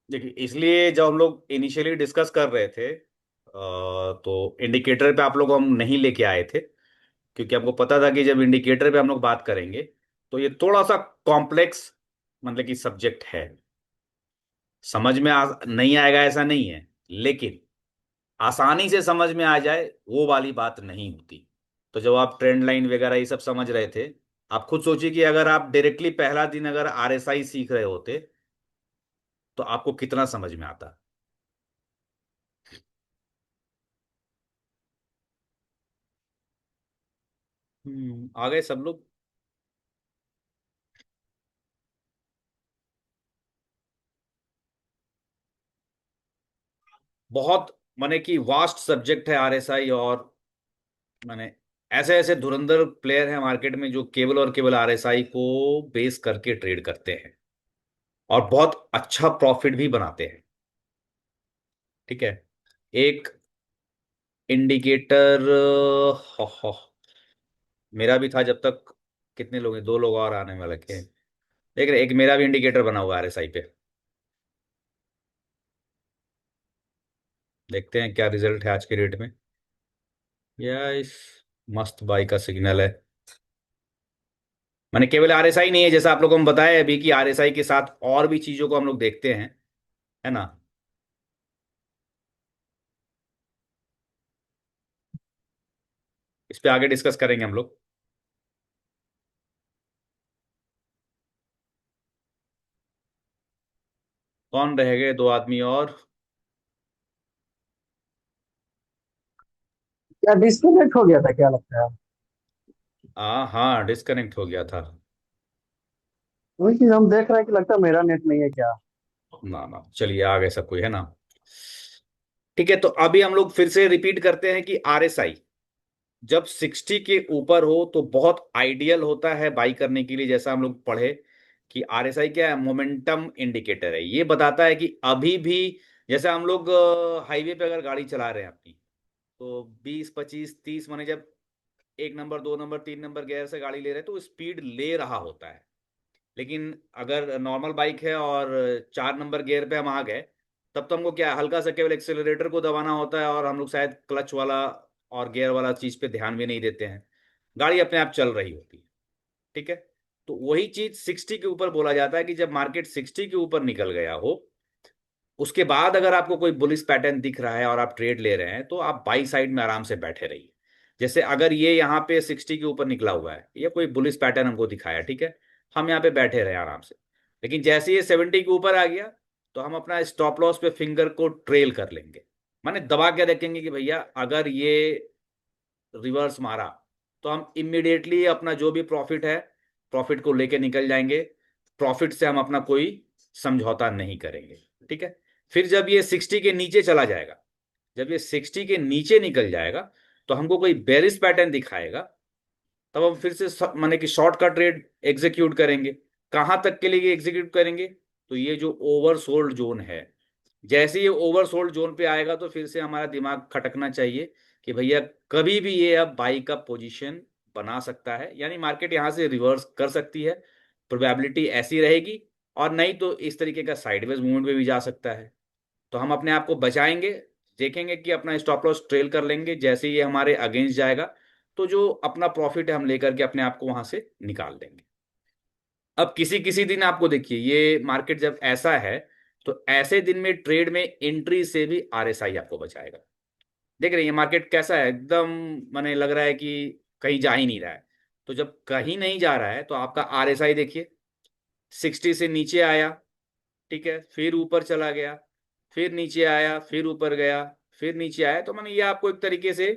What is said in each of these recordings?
देखिए, इसलिए जब हम लोग इनिशियली डिस्कस कर रहे थे तो इंडिकेटर पे आप लोग को हम नहीं लेके आए थे, क्योंकि हमको पता था कि जब इंडिकेटर पे हम लोग बात करेंगे तो ये थोड़ा सा कॉम्प्लेक्स मतलब कि सब्जेक्ट है। समझ में नहीं आएगा ऐसा नहीं है, लेकिन आसानी से समझ में आ जाए वो वाली बात नहीं होती। तो जब आप ट्रेंड लाइन वगैरह ये सब समझ रहे थे, आप खुद सोचिए कि अगर आप डायरेक्टली पहला दिन अगर आरएसआई सीख रहे होते तो आपको कितना समझ में आता। आ गए सब लोग। बहुत माने कि वास्ट सब्जेक्ट है आरएसआई। और माने ऐसे ऐसे धुरंधर प्लेयर हैं मार्केट में जो केवल और केवल आरएसआई को बेस करके ट्रेड करते हैं और बहुत अच्छा प्रॉफिट भी बनाते हैं। ठीक है। एक इंडिकेटर मेरा भी था जब तक। कितने लोग हैं? दो लोग और आने वाले हैं। देख रहे, एक मेरा भी इंडिकेटर बना हुआ है आरएसआई पे। देखते हैं क्या रिजल्ट है आज के डेट में। यस, मस्त बाई का सिग्नल है। मैंने केवल आरएसआई नहीं है, जैसा आप लोगों को हम बताया अभी कि आरएसआई के साथ और भी चीजों को हम लोग देखते हैं, है ना। इस पे आगे डिस्कस करेंगे हम लोग। कौन रह गए? दो आदमी और। क्या डिस्कनेक्ट हो गया था, क्या लगता है? हाँ, डिस्कनेक्ट हो गया था। वही चीज हम देख रहे हैं कि लगता है मेरा नेट नहीं है क्या। ना ना, चलिए आ गए सब कोई, है ना। ठीक है, तो अभी हम लोग फिर से रिपीट करते हैं कि आरएसआई जब 60 के ऊपर हो तो बहुत आइडियल होता है बाई करने के लिए। जैसा हम लोग पढ़े कि आरएसआई क्या है, मोमेंटम इंडिकेटर है। ये बताता है कि अभी भी जैसे हम लोग हाईवे पे अगर गाड़ी चला रहे हैं अपनी, तो 20 25 30 माने जब एक नंबर दो नंबर तीन नंबर गियर से गाड़ी ले रहे हैं तो स्पीड ले रहा होता है। लेकिन अगर नॉर्मल बाइक है और 4 नंबर गियर पे हम आ गए, तब तो हमको क्या है, हल्का सा केवल एक्सेलरेटर को दबाना होता है और हम लोग शायद क्लच वाला और गियर वाला चीज पे ध्यान भी नहीं देते हैं। गाड़ी अपने आप चल रही होती है। ठीक है। तो वही चीज 60 के ऊपर बोला जाता है कि जब मार्केट 60 के ऊपर निकल गया हो, उसके बाद अगर आपको कोई बुलिश पैटर्न दिख रहा है और आप ट्रेड ले रहे हैं तो आप बाई साइड में आराम से बैठे रहिए। जैसे अगर ये यहाँ पे 60 के ऊपर निकला हुआ है, ये कोई बुलिश पैटर्न हमको दिखाया, ठीक है, हम यहाँ पे बैठे रहे आराम से। लेकिन जैसे ये 70 के ऊपर आ गया तो हम अपना स्टॉप लॉस पे फिंगर को ट्रेल कर लेंगे। माने दबा के रखेंगे कि भैया अगर ये रिवर्स मारा तो हम इमिडिएटली अपना जो भी प्रॉफिट है, प्रॉफिट को लेके निकल जाएंगे। प्रॉफिट से हम अपना कोई समझौता नहीं करेंगे। ठीक है। फिर जब ये 60 के नीचे चला जाएगा, जब ये 60 के नीचे निकल जाएगा तो हमको कोई बेरिश पैटर्न दिखाएगा, तब हम फिर से माने कि शॉर्ट का ट्रेड एग्जीक्यूट करेंगे। कहां तक के लिए एग्जीक्यूट करेंगे? तो ये जो ओवरसोल्ड जोन है, जैसे ये ओवरसोल्ड जोन पे आएगा तो फिर से हमारा दिमाग खटकना चाहिए कि भैया कभी भी ये अब बाई का पोजीशन बना सकता है, यानी मार्केट यहां से रिवर्स कर सकती है। प्रोबेबिलिटी ऐसी रहेगी। और नहीं तो इस तरीके का साइडवेज मूवमेंट में भी जा सकता है। तो हम अपने आप को बचाएंगे, देखेंगे कि अपना स्टॉप लॉस ट्रेल कर लेंगे जैसे ये हमारे अगेंस्ट जाएगा। तो जो अपना प्रॉफिट है हम लेकर के अपने आप को वहां से निकाल देंगे। अब किसी किसी दिन आपको देखिए ये मार्केट जब ऐसा है, तो ऐसे दिन में ट्रेड में एंट्री से भी आरएसआई आपको बचाएगा। देख रहे हैं ये मार्केट कैसा है एकदम। मैंने लग रहा है कि कहीं जा ही नहीं रहा है। तो जब कहीं नहीं जा रहा है तो आपका आरएसआई देखिए, 60 से नीचे आया, ठीक है, फिर ऊपर चला गया, फिर नीचे आया, फिर ऊपर गया, फिर नीचे आया। तो मैंने ये आपको एक तरीके से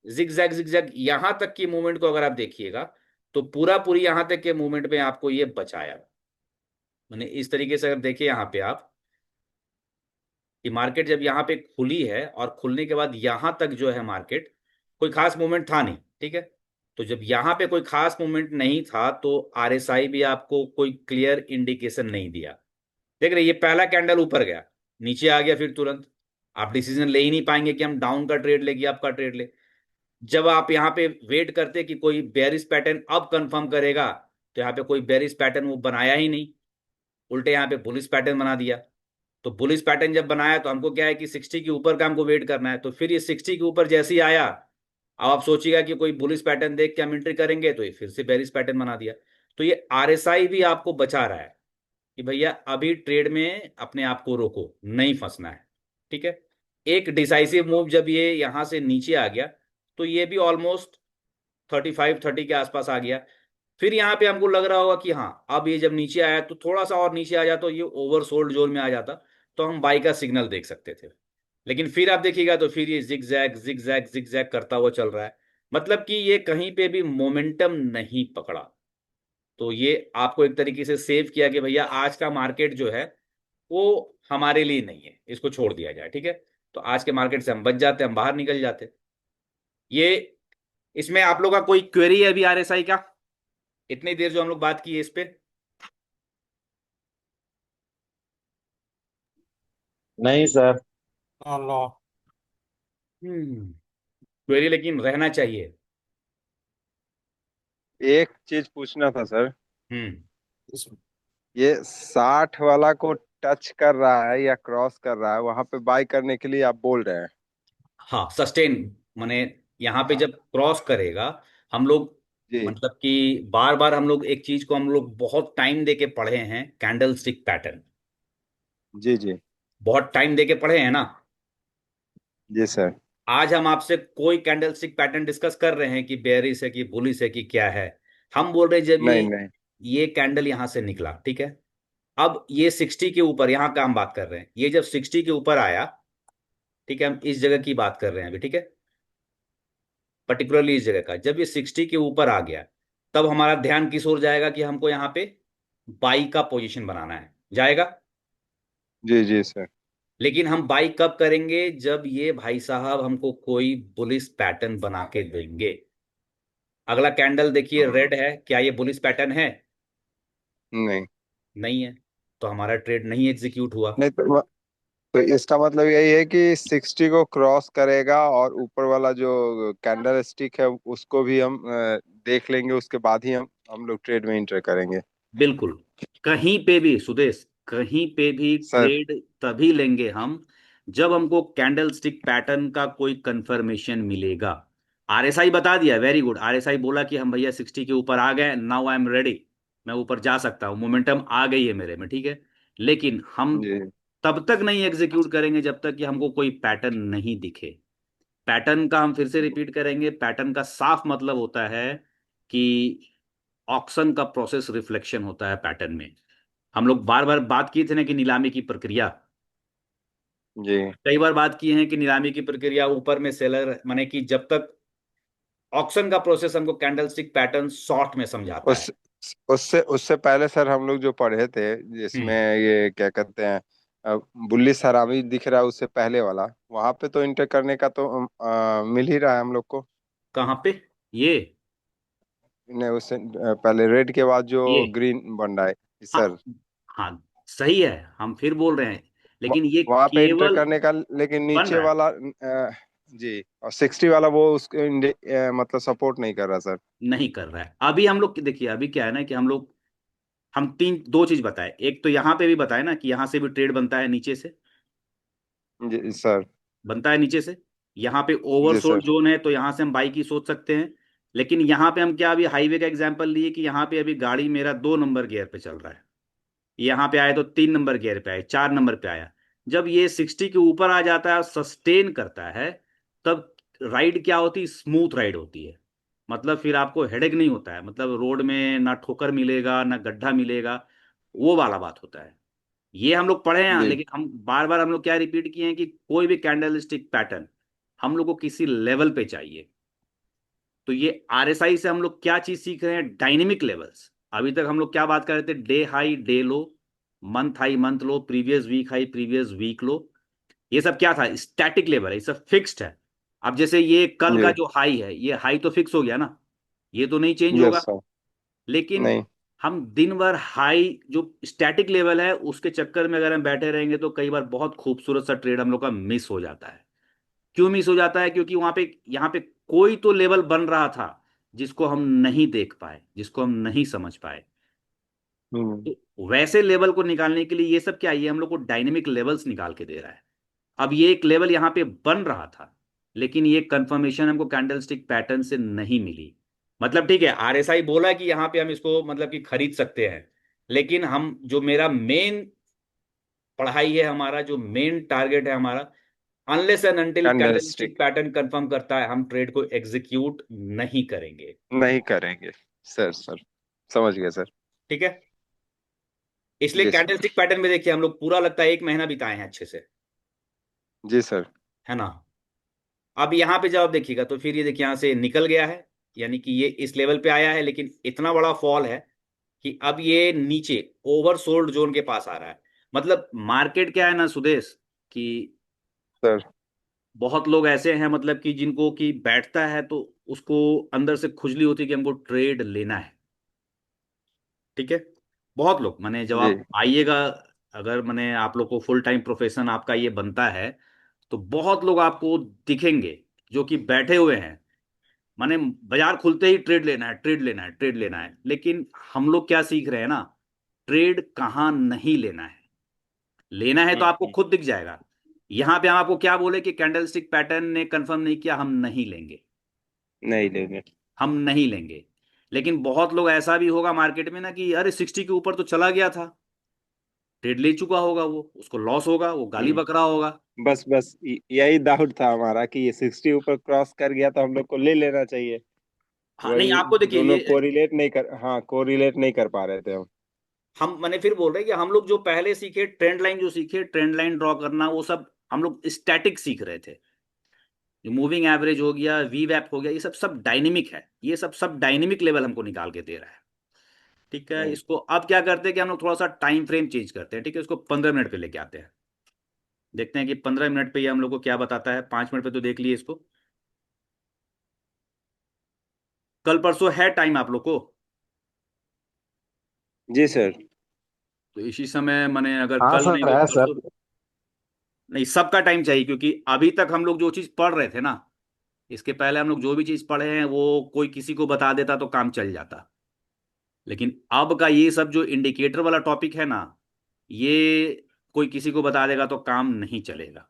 जिगजैग जिगजैग यहां तक की मूवमेंट को अगर आप देखिएगा, तो पूरा पूरी यहां तक के मूवमेंट में आपको ये बचाया। मैंने इस तरीके से अगर देखे यहाँ पे आप कि मार्केट जब यहाँ पे खुली है और खुलने के बाद यहाँ तक जो है मार्केट, कोई खास मूवमेंट था नहीं, ठीक है। तो जब यहाँ पे कोई खास मूवमेंट नहीं था तो आरएसआई भी आपको कोई क्लियर इंडिकेशन नहीं दिया। देख रहे, ये पहला कैंडल ऊपर गया, नीचे आ गया, फिर तुरंत आप डिसीजन ले ही नहीं पाएंगे कि हम डाउन का ट्रेड ले कि अप का ट्रेड ले। जब आप यहाँ पे वेट करते कि कोई बेरिश पैटर्न अब कंफर्म करेगा, तो यहाँ पे कोई बेरिश पैटर्न वो बनाया ही नहीं, उल्टे यहाँ पे बुलिश पैटर्न बना दिया। तो बुलिश पैटर्न जब बनाया तो हमको क्या है कि 60 के ऊपर का हमको वेट करना है, तो फिर ये 60 के ऊपर जैसे ही आया, अब आप सोचिएगा कि कोई बुलिश पैटर्न देख के हम एंट्री करेंगे, तो ये फिर से बेरिश पैटर्न बना दिया। तो ये आरएसआई भी आपको बचा रहा है कि भैया अभी ट्रेड में अपने आप को रोको, नहीं फंसना है। ठीक है। एक डिसाइसिव मूव जब ये यहां से नीचे आ गया, तो ये भी ऑलमोस्ट 35-30 के आसपास आ गया। फिर यहाँ पे हमको लग रहा होगा कि हाँ, अब ये जब नीचे आया तो थोड़ा सा और नीचे आ जाता तो ये ओवरसोल्ड जोन में आ जाता, तो हम बाई का सिग्नल देख सकते थे। लेकिन फिर आप देखिएगा तो फिर ये zigzag zigzag zigzag करता हुआ चल रहा है, मतलब कि ये कहीं पे भी मोमेंटम नहीं पकड़ा। तो ये आपको एक तरीके से सेव किया कि भैया आज का मार्केट जो है वो हमारे लिए नहीं है, इसको छोड़ दिया जाए। ठीक है। तो आज के मार्केट से हम बच जाते, हम बाहर निकल जाते। ये इसमें आप लोग का कोई क्वेरी है अभी आरएसआई का, इतनी देर जो हम लोग बात की है इस पे? नहीं सर। क्वेरी लेकिन रहना चाहिए। एक चीज पूछना था सर। हम्म। ये 60 वाला को टच कर रहा है या क्रॉस कर रहा है, वहां पे बाय करने के लिए आप बोल रहे हैं? हाँ, सस्टेन माने यहाँ पे जब क्रॉस करेगा, हम लोग जी मतलब कि बार बार हम लोग एक चीज को हम लोग बहुत टाइम दे के पढ़े हैं, कैंडल स्टिक पैटर्न। जी जी। बहुत टाइम दे के पढ़े हैं ना। जी सर। आज हम आपसे कोई कैंडल स्टिक पैटर्न डिस्कस कर रहे हैं कि बेयरिश है कि बुलिश है कि क्या है। हम बोल रहे हैं जब नहीं नहीं। ये कैंडल यहां से निकला, ठीक है, अब ये 60 के ऊपर, यहां का हम बात कर रहे हैं, ये जब 60 के ऊपर आया, ठीक है, हम इस जगह की बात कर रहे हैं अभी, ठीक है, पर्टिकुलरली इस जगह का, जब ये 60 के ऊपर आ गया, तब हमारा ध्यान किस ओर जाएगा कि हमको यहाँ पे बाई का पोजीशन बनाना है, जाएगा। जी जी सर। लेकिन हम बाई कब करेंगे? जब ये भाई साहब हमको कोई बुलिश पैटर्न बना के देंगे। अगला कैंडल देखिए हम्म, रेड है, क्या ये बुलिश पैटर्न है? नहीं नहीं है। तो हमारा ट्रेड नहीं एग्जीक्यूट हुआ। नहीं। तो इसका मतलब यही है कि 60 को क्रॉस करेगा और ऊपर वाला जो कैंडल स्टिक है उसको भी हम देख लेंगे, उसके बाद ही हम लोग ट्रेड में इंटर करेंगे। बिल्कुल। कहीं पे भी सुदेश, कहीं पे भी सर ट्रेड तभी लेंगे हम जब हमको कैंडल स्टिक पैटर्न का कोई कंफर्मेशन मिलेगा। आरएसआई बता दिया, वेरी गुड, आरएसआई बोला कि हम भैया 60 के ऊपर आ गए, नाउ आई एम रेडी, मैं ऊपर जा सकता हूँ, मोमेंटम आ गई है मेरे में, ठीक है। लेकिन हम जी तब तक नहीं एग्जीक्यूट करेंगे जब तक कि हमको कोई पैटर्न नहीं दिखे। पैटर्न का हम फिर से रिपीट करेंगे, पैटर्न का साफ मतलब होता है कि ऑक्शन का प्रोसेस रिफ्लेक्शन होता है पैटर्न में। हम लोग बार बार बात की थे ना कि नीलामी की प्रक्रिया, जी। कई बार बात की है कि नीलामी की प्रक्रिया ऊपर में सेलर माने कि जब तक ऑक्शन का प्रोसेस हमको कैंडलस्टिक पैटर्न शॉर्ट में समझाता है। उस उससे उससे पहले सर हम लोग जो पढ़े थे, जिसमें हम्म। ये क्या कहते हैं, बुल्ली सरामी दिख रहा है, उससे पहले वाला वहां पे तो इंटर करने का तो मिल ही रहा है हम लोग को। कहाँ पे? ये नहीं, उससे पहले रेड के बाद जो ये ग्रीन बन रहा है। सर हाँ, हाँ, सही है, हम फिर बोल रहे हैं, लेकिन ये वहां पे इंटर केवल करने का, लेकिन बन नीचे रहा है, वाला जी, और 60 वाला वो उसको मतलब सपोर्ट नहीं कर रहा सर। नहीं कर रहा है। अभी हम लोग देखिए, अभी क्या है ना कि हम तीन दो चीज बताए, एक तो यहाँ पे भी बताए ना कि यहाँ से भी ट्रेड बनता है नीचे से, जी सर। बनता है नीचे से, यहाँ पे जी ओवरसोल्ड सर। जोन है तो यहाँ से हम बाई की सोच सकते हैं। लेकिन यहाँ पे हम क्या, अभी हाईवे का एग्जांपल लिए कि यहाँ पे अभी गाड़ी मेरा 2 नंबर गियर पे चल रहा है, यहाँ पे आए तो 3 नंबर गियर पे आए, 4 नंबर पे आया, जब ये 60 के ऊपर आ जाता है और सस्टेन करता है, तब राइड क्या होती है? स्मूथ राइड होती है। मतलब फिर आपको हेडेक नहीं होता है, मतलब रोड में ना ठोकर मिलेगा ना गड्ढा मिलेगा, वो वाला बात होता है। ये हम लोग पढ़े हैं, जी लेकिन हम बार बार हम लोग क्या रिपीट किए हैं कि कोई भी कैंडल स्टिक पैटर्न हम लोग को किसी लेवल पे चाहिए। तो ये आरएसआई से हम लोग क्या चीज सीख रहे हैं? Dynamic levels. अभी तक हम लोग क्या बात कर रहे थे? Day high day low, month high month low, previous week high previous week low, ये सब क्या था? स्टैटिक लेवल है, ये सब फिक्स्ड है। अब जैसे ये कल का जी। जो हाई है, ये हाई तो फिक्स हो गया ना, ये तो नहीं चेंज यस होगा। सर। लेकिन नहीं। हम दिन भर हाई जो स्टैटिक लेवल है उसके चक्कर में अगर हम बैठे रहेंगे तो कई बार बहुत खूबसूरत सा ट्रेड हम लोग का मिस हो जाता है। क्यों मिस हो जाता है? क्योंकि वहां पे यहाँ पे कोई तो लेवल बन रहा था जिसको हम नहीं देख पाए, जिसको हम नहीं समझ पाए। हम्म। तो वैसे लेवल को निकालने के लिए ये सब क्या है, ये हम लोग को डायनेमिक लेवल्स निकाल के दे रहा है। अब ये एक लेवल यहाँ पे बन रहा था, लेकिन ये कंफर्मेशन हमको कैंडलस्टिक पैटर्न से नहीं मिली। मतलब ठीक है, आरएसआई बोला कि यहाँ पे हम इसको मतलब कि खरीद सकते हैं, लेकिन हम जो मेरा मेन पढ़ाई है, हमारा जो मेन टारगेट है हमारा, unless and until candle candlestick stick pattern confirm करता है, हम ट्रेड को एग्जीक्यूट नहीं करेंगे। नहीं करेंगे। सर सर, समझ गया सर। ठीक है, इसलिए जी सर। कैंडलस्टिक पैटर्न में देखिए हम लोग पूरा लगता है 1 महीना बिताए हैं अच्छे से, जी सर। है ना। अब यहाँ पे जब आप देखिएगा तो फिर ये देखिए यहाँ से निकल गया है, यानी कि ये इस लेवल पे आया है, लेकिन इतना बड़ा फॉल है कि अब ये नीचे ओवरसोल्ड जोन के पास आ रहा है। मतलब मार्केट क्या है ना सुदेश, कि सर। बहुत लोग ऐसे हैं मतलब कि जिनको कि बैठता है तो उसको अंदर से खुजली होती है कि हमको ट्रेड लेना है। ठीक है, बहुत लोग, माने जब जी। आप आइएगा, अगर माने आप लोग को फुल टाइम प्रोफेशन आपका ये बनता है, तो बहुत लोग आपको दिखेंगे जो कि बैठे हुए हैं, माने बाजार खुलते ही ट्रेड लेना है, ट्रेड लेना है, ट्रेड लेना है। लेकिन हम लोग क्या सीख रहे हैं ना, ट्रेड कहाँ नहीं लेना है। लेना है तो आपको हम्म। खुद दिख जाएगा। यहां पे हम आपको क्या बोले कि कैंडलस्टिक पैटर्न ने कंफर्म नहीं किया, हम नहीं लेंगे, नहीं लेंगे। हम नहीं लेंगे। लेकिन बहुत लोग ऐसा भी होगा मार्केट में ना कि अरे 60 के ऊपर तो चला गया था, ट्रेड ले चुका होगा, वो उसको लॉस होगा, वो गाली हम्म। बक रहा होगा। बस बस यही डाउट था हमारा कि ये 60 ऊपर क्रॉस कर गया तो हम लोग को ले लेना चाहिए। हाँ नहीं, वही आपको देखिए दोनों ये, कोरिलेट नहीं कर, हाँ कोरिलेट नहीं कर पा रहे थे हम। हम मैंने फिर बोल रहे हैं कि हम लोग जो पहले सीखे ट्रेंड लाइन, जो सीखे ट्रेंड लाइन ड्रॉ करना, वो सब हम लोग स्टैटिक सीख रहे थे। जो मूविंग एवरेज हो गया, वी वैप हो गया, ये सब सब डायनेमिक है, ये सब सब डायनेमिक लेवल हमको निकाल के दे रहा है। ठीक है, हम्म। इसको अब क्या करते हैं कि हम लोग थोड़ा सा टाइम फ्रेम चेंज करते हैं। ठीक है, इसको 15 मिनट पे लेके आते हैं, देखते हैं कि 15 मिनट पे ये हम लोग को क्या बताता है। 5 मिनट पे तो देख लिए इसको, कल परसों है टाइम आप लोग को, जी सर। तो इसी समय मैंने अगर हाँ कल नहीं सर तो है परसों, सर। नहीं सबका टाइम चाहिए, क्योंकि अभी तक हम लोग जो चीज पढ़ रहे थे ना, इसके पहले हम लोग जो भी चीज पढ़े हैं वो कोई किसी को बता देता तो काम चल जाता। लेकिन अब का ये सब जो इंडिकेटर वाला टॉपिक है ना, ये कोई किसी को बता देगा तो काम नहीं चलेगा।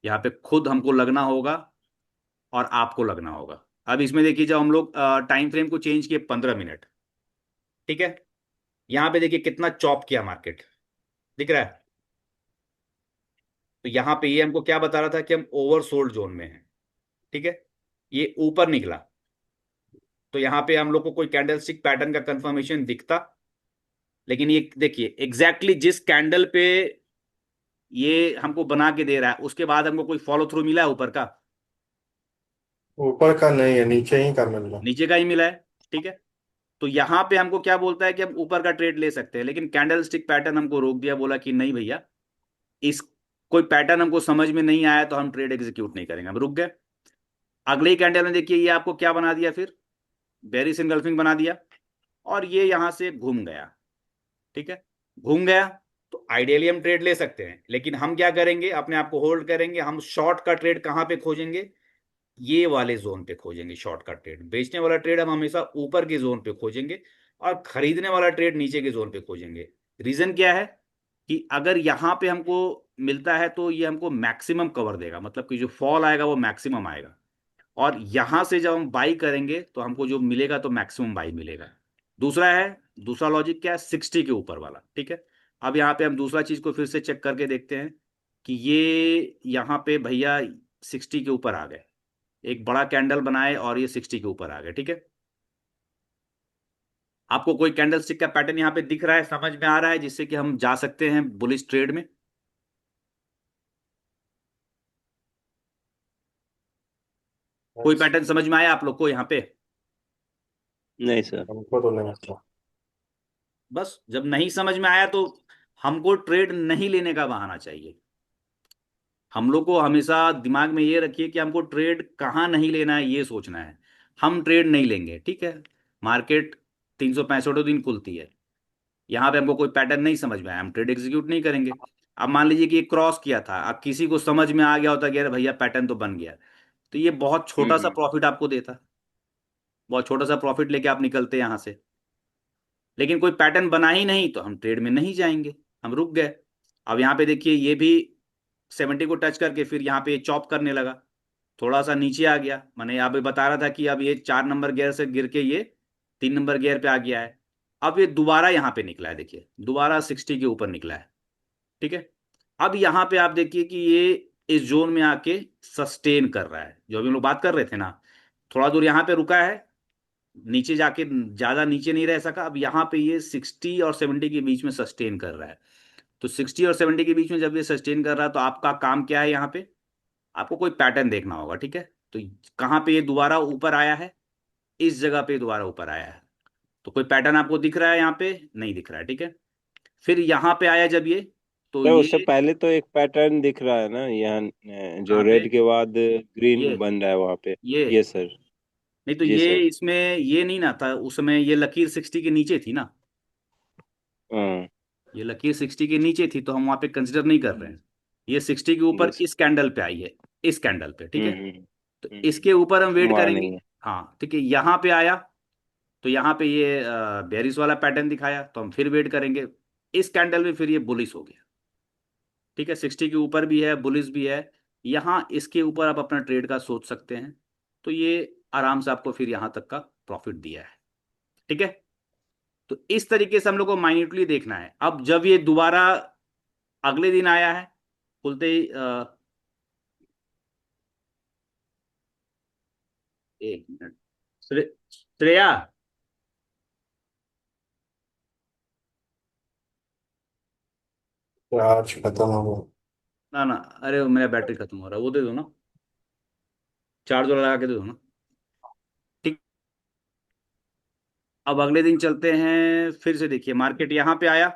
यहाँ पे खुद हमको लगना होगा और आपको लगना होगा। अब इसमें देखिए, जब हम लोग टाइम फ्रेम को चेंज किए 15 मिनट, ठीक है, यहाँ पे देखिए कितना चॉप किया मार्केट, दिख रहा है। तो यहाँ पे ये हमको क्या बता रहा था कि हम ओवरसोल्ड जोन में हैं। ठीक है, ये ऊपर निकला, तो यहाँ पे हम लोग को कोई कैंडलस्टिक पैटर्न का कंफर्मेशन दिखता। लेकिन ये देखिए एग्जैक्टली जिस कैंडल पे ये हमको बना के दे रहा है, उसके बाद हमको कोई फॉलो थ्रू मिला है ऊपर का? ऊपर का नहीं है, नीचे ही का मिल रहा। नीचे का ही मिला है। ठीक है, तो यहाँ पे हमको क्या बोलता है कि हम ऊपर का ट्रेड ले सकते हैं, लेकिन कैंडल स्टिक पैटर्न हमको रोक दिया, बोला कि नहीं भैया, इस कोई पैटर्न हमको समझ में नहीं आया तो हम ट्रेड एग्जीक्यूट नहीं करेंगे, हम रुक गए। अगले ही कैंडल में देखिए ये आपको क्या बना दिया, फिर बेरिस इनगल्फिंग बना दिया, और ये यहां से घूम गया। ठीक है, घूम गया, तो आइडियली हम ट्रेड ले सकते हैं, लेकिन हम क्या करेंगे, अपने आप को होल्ड करेंगे। हम शॉर्ट का ट्रेड कहां पे खोजेंगे, ये वाले जोन पे खोजेंगे शॉर्ट का ट्रेड। बेचने वाला ट्रेड हम हमेशा ऊपर के जोन पे खोजेंगे, और खरीदने वाला ट्रेड नीचे के जोन पे खोजेंगे। रीजन क्या है कि अगर यहां पे हमको मिलता है तो ये हमको मैक्सिमम कवर देगा, मतलब कि जो फॉल आएगा वो मैक्सिमम आएगा। और यहां से जब हम बाई करेंगे तो हमको जो मिलेगा तो मैक्सिमम बाई मिलेगा। दूसरा है, दूसरा लॉजिक क्या है, 60 के ऊपर वाला। ठीक है, अब यहाँ पे हम दूसरा चीज को फिर से चेक करके देखते हैं कि ये यहाँ पे भैया 60 के ऊपर आ गए, एक बड़ा कैंडल बनाए और ये 60 के ऊपर आ गए। ठीक है, आपको कोई कैंडल स्टिक का पैटर्न यहाँ पे दिख रहा है, समझ में आ रहा है, जिससे कि हम जा सकते हैं बुलिश ट्रेड में? कोई पैटर्न समझ में आया आप लोग को यहाँ पे? नहीं सर। हमको तो नहीं अच्छा। बस जब नहीं समझ में आया तो हमको ट्रेड नहीं लेने का बहाना चाहिए। हम लोग को हमेशा दिमाग में ये रखिए कि हमको ट्रेड कहाँ नहीं लेना है, ये सोचना है। हम ट्रेड नहीं लेंगे, ठीक है। मार्केट 365 दिन खुलती है, यहाँ पे हमको कोई पैटर्न नहीं समझ में आया, हम ट्रेड एग्जीक्यूट नहीं करेंगे। अब मान लीजिए कि ये क्रॉस किया था, अब किसी को समझ में आ गया होता कि अरे भैया पैटर्न तो बन गया, तो ये बहुत छोटा सा हम्म। प्रॉफिट आपको देता, बहुत छोटा सा प्रॉफिट लेके आप निकलते यहाँ से। लेकिन कोई पैटर्न बना ही नहीं तो हम ट्रेड में नहीं जाएंगे, हम रुक गए। अब यहाँ पे देखिए ये भी 70 को टच करके फिर यहाँ पे चॉप करने लगा, थोड़ा सा नीचे आ गया। मैंने यहाँ पे बता रहा था कि अब ये 4 नंबर गियर से गिर के ये 3 नंबर गियर पे आ गया है। अब ये दोबारा यहाँ पे निकला है, देखिए दोबारा 60 के ऊपर निकला है। ठीक है, अब यहाँ पे आप देखिए कि ये इस जोन में आके सस्टेन कर रहा है, जो अभी हम लोग बात कर रहे थे ना, थोड़ा दूर यहाँ पे रुका है, नीचे जाके ज्यादा नीचे नहीं रह सका। अब यहाँ पे ये 60 और 70 के बीच में सस्टेन कर रहा है। तो 60 और 70 के बीच में जब ये सस्टेन कर रहा है तो आपका काम क्या है, यहाँ पे आपको कोई पैटर्न देखना होगा। ठीक है, तो कहाँ पे ये दोबारा ऊपर आया है, इस जगह पे दोबारा ऊपर आया है। तो कोई पैटर्न आपको दिख रहा है यहाँ पे, नहीं दिख रहा है। ठीक है, फिर यहाँ पे आया जब ये, तो सर उससे ये पहले तो एक पैटर्न दिख रहा है ना यहाँ, जो कहाँ पे, रेड के बाद ये ग्रीन बन रहा है वहां पे। ये ये सर। नहीं तो जी ये सर। इसमें ये नहीं ना था उस समय, ये लकीर 60 के नीचे थी ना, हाँ। ये लकीर 60 के नीचे थी तो हम वहां पे कंसिडर नहीं कर रहे हैं। ये 60 के ऊपर यस। इस कैंडल पे आई है, इस कैंडल पे। ठीक है, हम्म। तो इसके ऊपर हम वेट वहाँ करेंगे। नहीं है। हाँ ठीक है, यहाँ पे आया तो यहाँ पे ये बेरिस वाला पैटर्न दिखाया तो हम फिर वेट करेंगे। इस कैंडल में फिर ये बुलिश हो गया। ठीक है, 60 के ऊपर भी है, बुलिश भी है। यहाँ इसके ऊपर आप अपना ट्रेड का सोच सकते हैं। तो ये आराम से आपको फिर यहाँ तक का प्रॉफिट दिया है। ठीक है, तो इस तरीके से हम लोग को माइन्यूटली देखना है। अब जब ये दोबारा अगले दिन आया है, खुलते ही 1 मिनट, श्रेया, चार्ज खत्म हो गया। ना ना, अरे मेरा बैटरी खत्म हो रहा है, वो दे दो ना, चार्ज वाला लगा के दे दो ना। ठीक, अब अगले दिन चलते हैं, फिर से देखिए मार्केट यहाँ पे आया,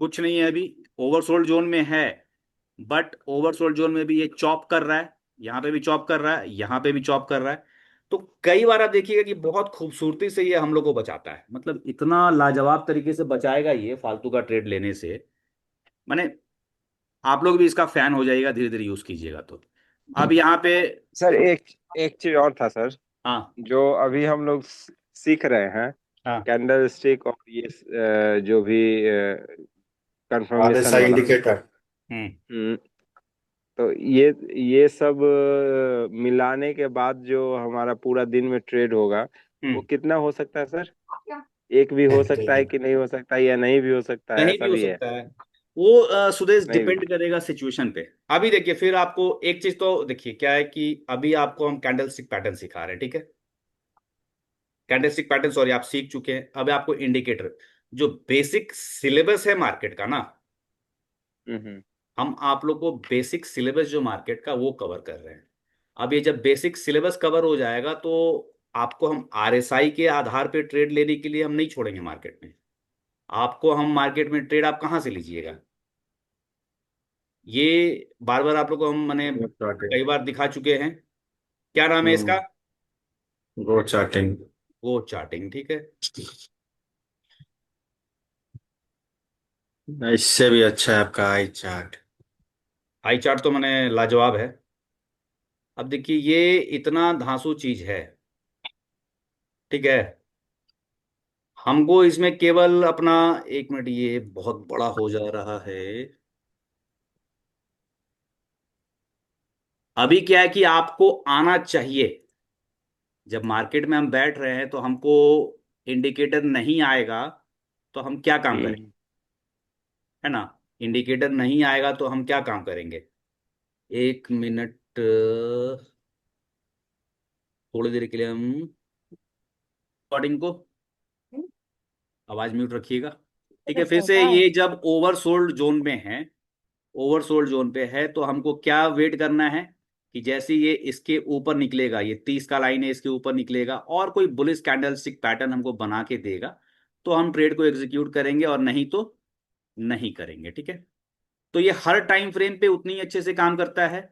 कुछ नहीं है अभी, ओवरसोल्ड जोन में है। बट ओवरसोल्ड जोन में भी ये चॉप कर रहा है, यहाँ पे भी चॉप कर रहा है, यहाँ पे भी चॉप कर रहा है। तो कई बार आप देखिएगा कि बहुत खूबसूरती से ये हम लोग को बचाता है, मतलब इतना लाजवाब तरीके से बचाएगा ये फालतू का ट्रेड लेने से। माने आप लोग भी इसका फैन हो जाइएगा, धीरे धीरे यूज कीजिएगा तो। अब यहाँ पे, सर एक एक चीज और था सर, हाँ जो अभी हम लोग सीख रहे हैं, हाँ, कैंडल स्टिक और ये जो भी कंफर्मेशन RSI वाला। इंडिकेटर। हम्म हम्म। तो ये सब मिलाने के बाद जो हमारा पूरा दिन में ट्रेड होगा, वो हम्म, कितना हो सकता है सर? एक भी हो सकता है कि नहीं हो सकता है, या नहीं भी हो सकता है, नहीं भी ऐसा हो भी है? सकता है। वो सुदेश नहीं भी। डिपेंड करेगा सिचुएशन पे। अभी देखिए फिर आपको एक चीज तो देखिए क्या है कि अभी आपको हम कैंडल स्टिक पैटर्न सिखा रहे हैं। ठीक है, कैंडलस्टिक पैटर्न सॉरी आप सीख चुके हैं, अब आपको इंडिकेटर, जो बेसिक सिलेबस है मार्केट का ना, हम्म। हम आप लोग को बेसिक सिलेबस जो मार्केट का वो कवर कर रहे हैं। अब ये जब बेसिक सिलेबस कवर हो जाएगा तो आपको हम आरएसआई के आधार पे ट्रेड लेने के लिए हम नहीं छोड़ेंगे मार्केट में। आपको हम मार्केट में ट्रेड आप कहाँ से लीजिएगा, ये बार बार आप लोग को हम मैंने गो चार्टिंग। कई बार दिखा चुके हैं। क्या नाम है इसका, गो चार्टिंग। वो चार्टिंग। ठीक है, इससे भी अच्छा है आपका आई चार्ट। आई चार्ट तो मैंने लाजवाब है। अब देखिए ये इतना धांसू चीज है। ठीक है, हमको इसमें केवल अपना, 1 मिनट, ये बहुत बड़ा हो जा रहा है। अभी क्या है कि आपको आना चाहिए, जब मार्केट में हम बैठ रहे हैं तो हमको इंडिकेटर नहीं आएगा तो हम क्या काम करें, हम्म। है ना। इंडिकेटर नहीं आएगा तो हम क्या काम करेंगे। 1 मिनट, थोड़ी देर के लिए हम रिकॉर्डिंग को आवाज म्यूट रखिएगा। ठीक है, फिर से ये जब ओवरसोल्ड जोन में है, ओवरसोल्ड जोन पे है तो हमको क्या वेट करना है कि जैसे ये इसके ऊपर निकलेगा, ये 30 का लाइन है, इसके ऊपर निकलेगा और कोई बुलिश कैंडलस्टिक पैटर्न हमको बना के देगा तो हम ट्रेड को एग्जीक्यूट करेंगे, और नहीं तो नहीं करेंगे। ठीक है, तो ये हर टाइम फ्रेम पे उतनी अच्छे से काम करता है।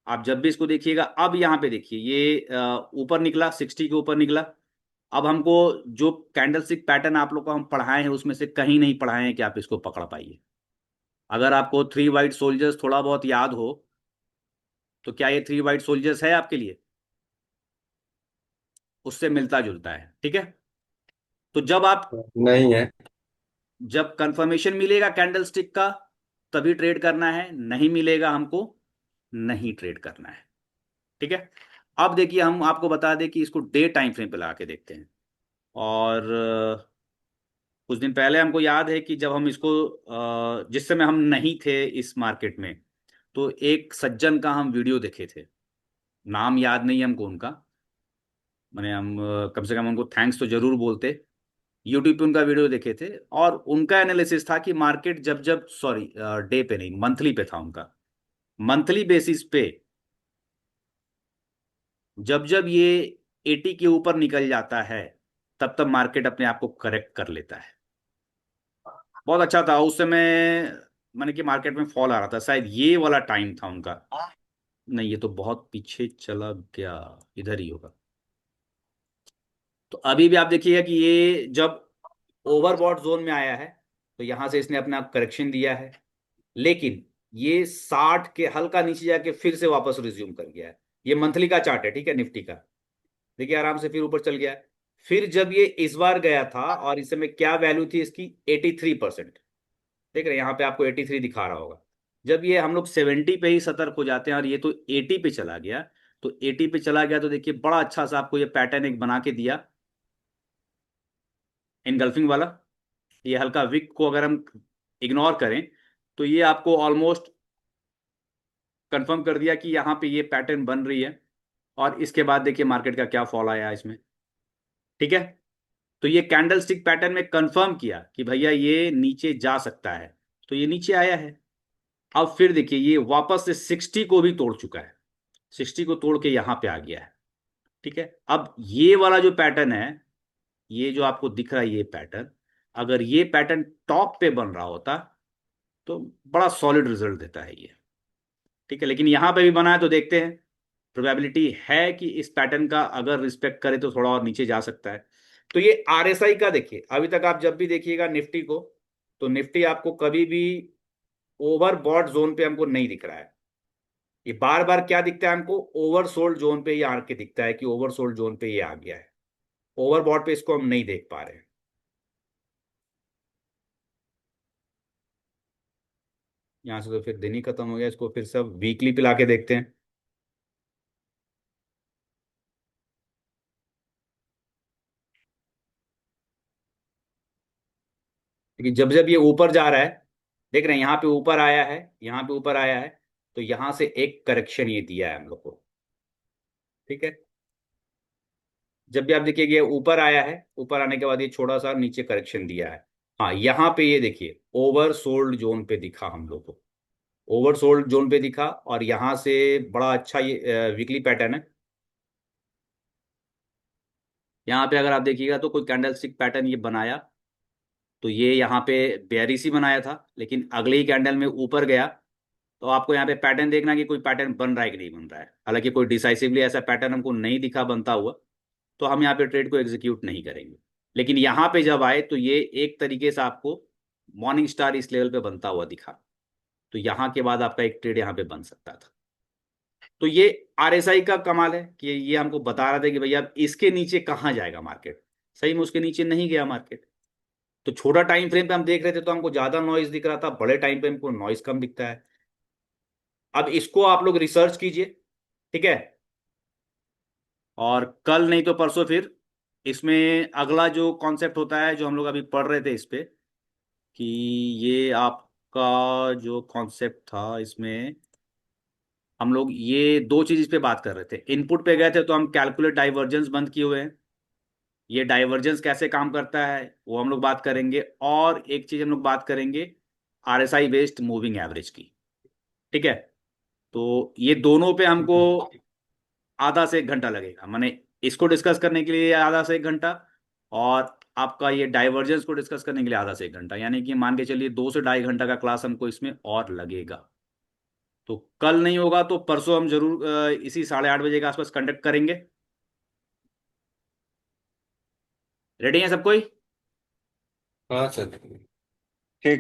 आप जब भी इसको देखिएगा, अब यहाँ पे देखिए ये ऊपर निकला, 60 के ऊपर निकला। अब हमको जो कैंडलस्टिक पैटर्न आप लोग को हम पढ़ाए हैं उसमें से कहीं नहीं पढ़ाए हैं कि आप इसको पकड़ पाइए। अगर आपको 3 वाइट सोल्जर्स थोड़ा बहुत याद हो तो क्या ये 3 वाइट सोल्जर्स है आपके लिए, उससे मिलता जुलता है। ठीक है, तो नहीं है। जब कंफर्मेशन मिलेगा कैंडलस्टिक का तभी ट्रेड करना है, नहीं मिलेगा हमको नहीं ट्रेड करना है। ठीक है। अब देखिए हम आपको बता दें कि इसको डे टाइम फ्रेम पे लगा के देखते हैं। और कुछ दिन पहले हमको याद है कि जब हम इसको जिस समय हम नहीं थे इस मार्केट में, तो एक सज्जन का हम वीडियो देखे थे, नाम याद नहीं है हमको उनका, मैंने हम कम से कम उनको थैंक्स तो जरूर बोलते। यूट्यूब पे उनका वीडियो देखे थे और उनका एनालिसिस था कि मार्केट जब जब, सॉरी डे पे नहीं, मंथली पे था उनका, मंथली बेसिस पे जब जब ये 80 के ऊपर निकल जाता है तब तब मार्केट अपने आप को करेक्ट कर लेता है। बहुत अच्छा था उस समय, मैंने कि मार्केट में फॉल आ रहा था, शायद ये वाला टाइम था उनका। नहीं, ये तो बहुत पीछे चला गया, इधर ही होगा। तो अभी भी आप देखिएगा कि ये जब ओवरबॉट जोन में आया है तो यहां से इसने अपना करेक्शन दिया है, लेकिन ये 60 के हल्का नीचे जाके फिर से वापस रिज्यूम कर गया है। ये मंथली का चार्ट है, ठीक है, निफ्टी का। देखिए आराम से फिर ऊपर चल गया है। फिर जब ये इस बार गया था और इस समय क्या वैल्यू थी इसकी, 83%। देख रहे हैं यहाँ पे आपको 83 दिखा रहा होगा। जब ये हम लोग 70 पे ही सतर्क हो जाते हैं और ये तो 80 पे चला गया, तो 80 पे चला गया तो देखिए बड़ा अच्छा सा आपको ये पैटर्न एक बना के दिया, इनगल्फिंग वाला। ये हल्का विक को अगर हम इग्नोर करें तो ये आपको ऑलमोस्ट कंफर्म कर दिया कि यहाँ पे ये पैटर्न बन रही है। और इसके बाद देखिए मार्केट का क्या फॉल आया इसमें। ठीक है। तो ये कैंडल स्टिक पैटर्न में कंफर्म किया कि भैया ये नीचे जा सकता है, तो ये नीचे आया है। अब फिर देखिए ये वापस से 60 को भी तोड़ चुका है, 60 को तोड़ के यहां पे आ गया है। ठीक है। अब ये वाला जो पैटर्न है, ये जो आपको दिख रहा है ये पैटर्न, अगर ये पैटर्न टॉप पे बन रहा होता तो बड़ा सॉलिड रिजल्ट देता है ये। ठीक है, लेकिन यहां पे भी बना है तो देखते हैं। प्रोबेबिलिटी है कि इस पैटर्न का अगर रिस्पेक्ट करे तो थोड़ा और नीचे जा सकता है। तो ये आरएसआई का देखिए, अभी तक आप जब भी देखिएगा निफ्टी को, तो निफ्टी आपको कभी भी ओवरबॉट जोन पे हमको नहीं दिख रहा है। ये बार बार क्या दिखता है हमको, ओवरसोल्ड जोन पे ये आके दिखता है कि ओवरसोल्ड जोन पे ये आ गया है। ओवरबॉट पे इसको हम नहीं देख पा रहे हैं। यहां से तो फिर दिन ही खत्म हो गया, इसको फिर सब वीकली पे लाके देखते हैं। क्योंकि जब जब ये ऊपर जा रहा है, देख रहे हैं यहाँ पे ऊपर आया है, यहाँ पे ऊपर आया है, तो यहां से एक करेक्शन ये दिया है हम लोग को। ठीक है। जब भी आप देखिए ये ऊपर आया है, ऊपर आने के बाद ये छोटा सा नीचे करेक्शन दिया है। हाँ, यहाँ पे ये देखिए ओवर सोल्ड जोन पे दिखा हम लोग को, ओवर सोल्ड जोन पे दिखा, और यहाँ से बड़ा अच्छा ये वीकली पैटर्न है। यहाँ पे अगर आप देखिएगा तो कोई कैंडल स्टिक पैटर्न ये बनाया, तो ये यहाँ पे बेयरिश ही बनाया था, लेकिन अगले ही कैंडल में ऊपर गया। तो आपको यहाँ पे पैटर्न देखना कि कोई पैटर्न बन रहा है कि नहीं बन रहा है। हालांकि कोई डिसाइसिवली ऐसा पैटर्न हमको नहीं दिखा बनता हुआ, तो हम यहाँ पे ट्रेड को एग्जीक्यूट नहीं करेंगे। लेकिन यहाँ पे जब आए तो ये एक तरीके से आपको मॉर्निंग स्टार इस लेवल पे बनता हुआ दिखा, तो यहाँ के बाद आपका एक ट्रेड यहाँ पे बन सकता था। तो ये आरएसआई का कमाल है कि ये हमको बता रहा था कि भैया अब इसके नीचे कहाँ जाएगा मार्केट। सही में उसके नीचे नहीं गया मार्केट। तो छोटा टाइम फ्रेम पे हम देख रहे थे तो हमको ज्यादा नॉइज दिख रहा था, बड़े टाइम पे हमको नॉइज कम दिखता है। अब इसको आप लोग रिसर्च कीजिए। ठीक है। और कल नहीं तो परसों फिर इसमें अगला जो कॉन्सेप्ट होता है जो हम लोग अभी पढ़ रहे थे इस पे, कि ये आपका जो कॉन्सेप्ट था इसमें हम लोग ये दो चीज इस पे बात कर रहे थे। इनपुट पे गए थे तो हम कैलकुलेट डाइवर्जेंस बंद किए हुए हैं, ये डाइवर्जेंस कैसे काम करता है वो हम लोग बात करेंगे। और एक चीज हम लोग बात करेंगे आरएसआई बेस्ड मूविंग एवरेज की। ठीक है। तो ये दोनों पे हमको आधा से एक घंटा लगेगा, माने इसको डिस्कस करने के लिए आधा से एक घंटा, और आपका ये डाइवर्जेंस को डिस्कस करने के लिए आधा से एक घंटा, यानी कि मान के चलिए 2 से ढाई घंटा का क्लास हमको इसमें और लगेगा। तो कल नहीं होगा तो परसों हम जरूर इसी 8:30 बजे के आसपास कंडक्ट करेंगे। रेडी है सब कोई? हाँ सर। ठीक है।